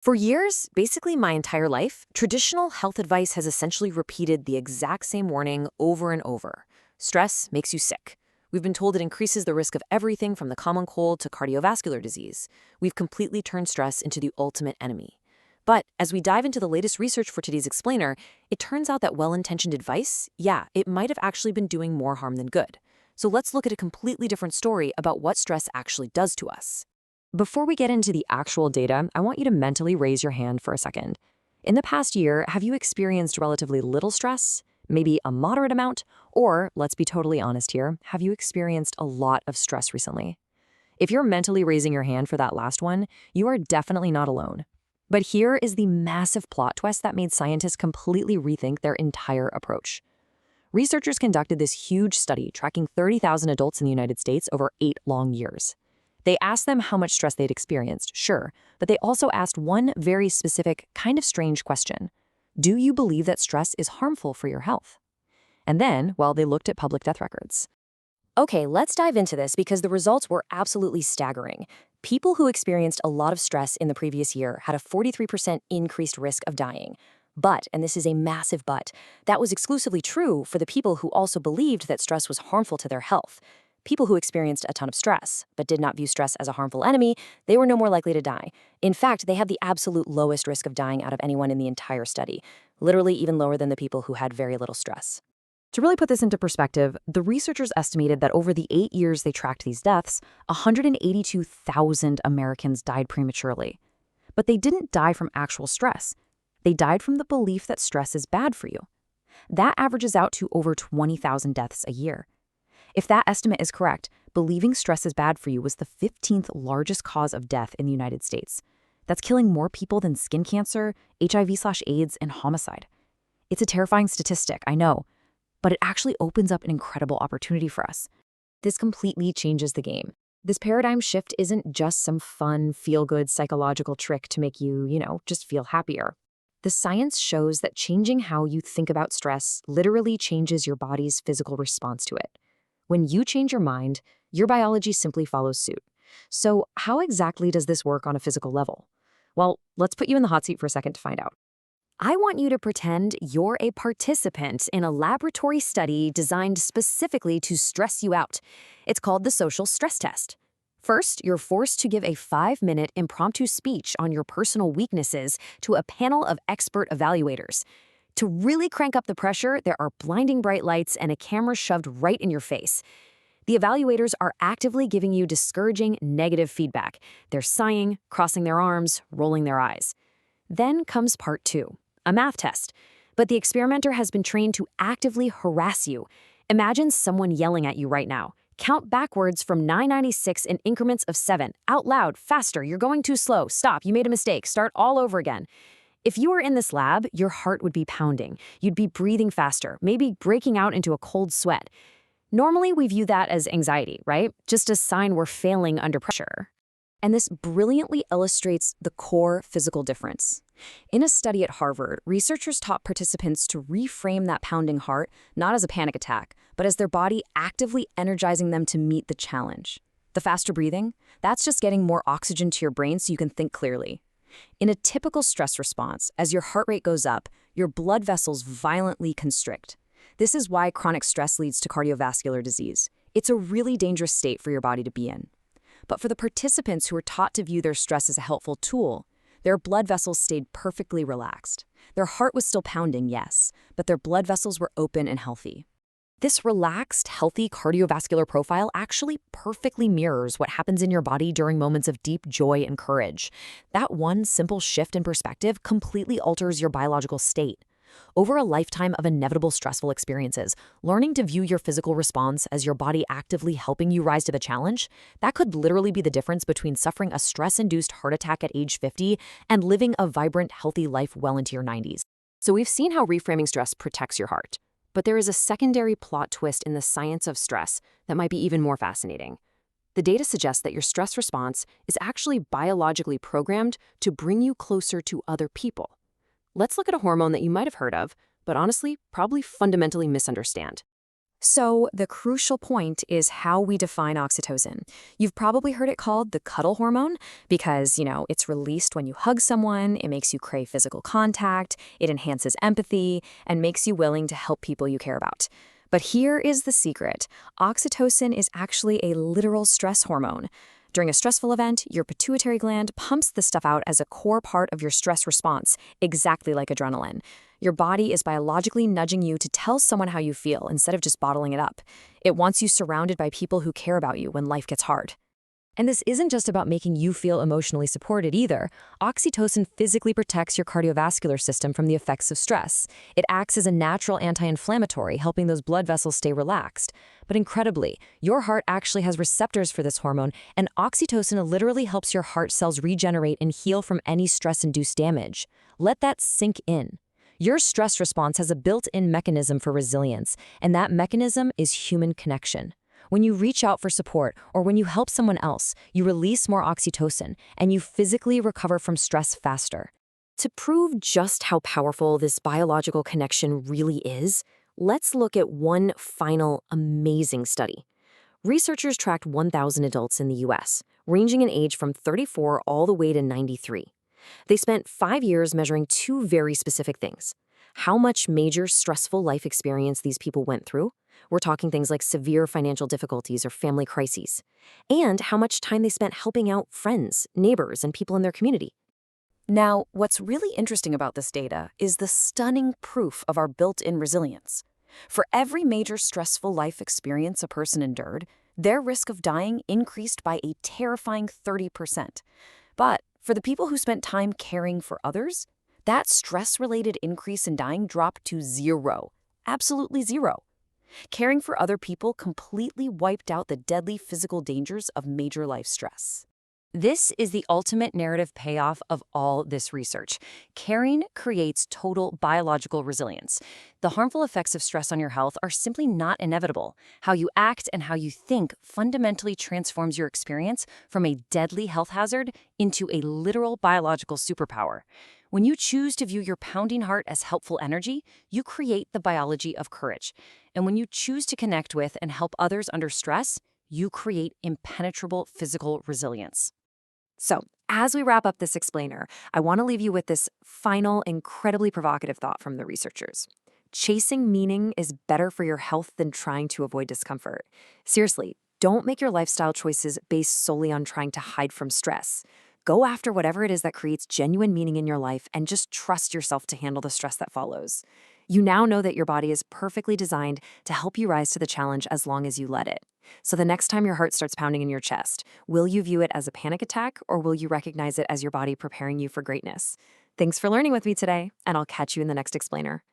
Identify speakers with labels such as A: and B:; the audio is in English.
A: For years, basically my entire life, traditional health advice has essentially repeated the exact same warning over and over. Stress makes you sick. We've been told it increases the risk of everything from the common cold to cardiovascular disease. We've completely turned stress into the ultimate enemy. But as we dive into the latest research for today's explainer, it turns out that well-intentioned advice, it might have actually been doing more harm than good. So let's look at a completely different story about what stress actually does to us. Before we get into the actual data, I want you to mentally raise your hand for a second. In the past year, have you experienced relatively little stress, maybe a moderate amount, or, let's be totally honest here, have you experienced a lot of stress recently? If you're mentally raising your hand for that last one, you are definitely not alone. But here is the massive plot twist that made scientists completely rethink their entire approach. Researchers conducted this huge study tracking 30,000 adults in the United States over 8 long years. They asked them how much stress they'd experienced, sure, but they also asked one very specific, kind of strange question. Do you believe that stress is harmful for your health? And then, they looked at public death records. Okay, let's dive into this because the results were absolutely staggering. People who experienced a lot of stress in the previous year had a 43% increased risk of dying. But, and this is a massive but, that was exclusively true for the people who also believed that stress was harmful to their health. People who experienced a ton of stress, but did not view stress as a harmful enemy, they were no more likely to die. In fact, they had the absolute lowest risk of dying out of anyone in the entire study, literally even lower than the people who had very little stress. To really put this into perspective, the researchers estimated that over the 8 years they tracked these deaths, 182,000 Americans died prematurely. But they didn't die from actual stress. They died from the belief that stress is bad for you. That averages out to over 20,000 deaths a year. If that estimate is correct, believing stress is bad for you was the 15th largest cause of death in the United States. That's killing more people than skin cancer, HIV/AIDS, and homicide. It's a terrifying statistic, I know, but it actually opens up an incredible opportunity for us. This completely changes the game. This paradigm shift isn't just some fun, feel-good psychological trick to make you, just feel happier. The science shows that changing how you think about stress literally changes your body's physical response to it. When you change your mind, your biology simply follows suit. So how exactly does this work on a physical level? Well, let's put you in the hot seat for a second to find out. I want you to pretend you're a participant in a laboratory study designed specifically to stress you out. It's called the social stress test. First, you're forced to give a 5-minute impromptu speech on your personal weaknesses to a panel of expert evaluators. To really crank up the pressure, there are blinding bright lights and a camera shoved right in your face. The evaluators are actively giving you discouraging, negative feedback. They're sighing, crossing their arms, rolling their eyes. Then comes part 2, a math test. But the experimenter has been trained to actively harass you. Imagine someone yelling at you right now. Count backwards from 996 in increments of 7. Out loud, faster, you're going too slow. Stop, you made a mistake. Start all over again. If you were in this lab, your heart would be pounding. You'd be breathing faster, maybe breaking out into a cold sweat. Normally, we view that as anxiety, right? Just a sign we're failing under pressure. And this brilliantly illustrates the core physical difference. In a study at Harvard, researchers taught participants to reframe that pounding heart not as a panic attack, but as their body actively energizing them to meet the challenge. The faster breathing, that's just getting more oxygen to your brain so you can think clearly. In a typical stress response, as your heart rate goes up, your blood vessels violently constrict. This is why chronic stress leads to cardiovascular disease. It's a really dangerous state for your body to be in. But for the participants who were taught to view their stress as a helpful tool, their blood vessels stayed perfectly relaxed. Their heart was still pounding, yes, but their blood vessels were open and healthy. This relaxed, healthy cardiovascular profile actually perfectly mirrors what happens in your body during moments of deep joy and courage. That one simple shift in perspective completely alters your biological state. Over a lifetime of inevitable stressful experiences, learning to view your physical response as your body actively helping you rise to the challenge, that could literally be the difference between suffering a stress-induced heart attack at age 50 and living a vibrant, healthy life well into your 90s. So we've seen how reframing stress protects your heart. But there is a secondary plot twist in the science of stress that might be even more fascinating. The data suggests that your stress response is actually biologically programmed to bring you closer to other people. Let's look at a hormone that you might have heard of, but honestly, probably fundamentally misunderstand. So, the crucial point is how we define oxytocin. You've probably heard it called the cuddle hormone because, it's released when you hug someone, it makes you crave physical contact, it enhances empathy, and makes you willing to help people you care about. But here is the secret. Oxytocin is actually a literal stress hormone. During a stressful event, your pituitary gland pumps the stuff out as a core part of your stress response, exactly like adrenaline. Your body is biologically nudging you to tell someone how you feel instead of just bottling it up. It wants you surrounded by people who care about you when life gets hard. And this isn't just about making you feel emotionally supported either. Oxytocin physically protects your cardiovascular system from the effects of stress. It acts as a natural anti-inflammatory, helping those blood vessels stay relaxed. But incredibly, your heart actually has receptors for this hormone, and oxytocin literally helps your heart cells regenerate and heal from any stress-induced damage. Let that sink in. Your stress response has a built-in mechanism for resilience, and that mechanism is human connection. When you reach out for support or when you help someone else, you release more oxytocin and you physically recover from stress faster. To prove just how powerful this biological connection really is, let's look at one final amazing study. Researchers tracked 1,000 adults in the US, ranging in age from 34 all the way to 93. They spent 5 years measuring two very specific things: how much major stressful life experience these people went through. We're talking things like severe financial difficulties or family crises. And how much time they spent helping out friends, neighbors, and people in their community. Now, what's really interesting about this data is the stunning proof of our built-in resilience. For every major stressful life experience a person endured, their risk of dying increased by a terrifying 30%. But for the people who spent time caring for others, that stress-related increase in dying dropped to zero. Absolutely zero. Caring for other people completely wiped out the deadly physical dangers of major life stress. This is the ultimate narrative payoff of all this research. Caring creates total biological resilience. The harmful effects of stress on your health are simply not inevitable. How you act and how you think fundamentally transforms your experience from a deadly health hazard into a literal biological superpower. When you choose to view your pounding heart as helpful energy, you create the biology of courage. And when you choose to connect with and help others under stress, you create impenetrable physical resilience. So, as we wrap up this explainer, I want to leave you with this final, incredibly provocative thought from the researchers. Chasing meaning is better for your health than trying to avoid discomfort. Seriously, don't make your lifestyle choices based solely on trying to hide from stress. Go after whatever it is that creates genuine meaning in your life and just trust yourself to handle the stress that follows. You now know that your body is perfectly designed to help you rise to the challenge as long as you let it. So the next time your heart starts pounding in your chest, will you view it as a panic attack or will you recognize it as your body preparing you for greatness? Thanks for learning with me today, and I'll catch you in the next explainer.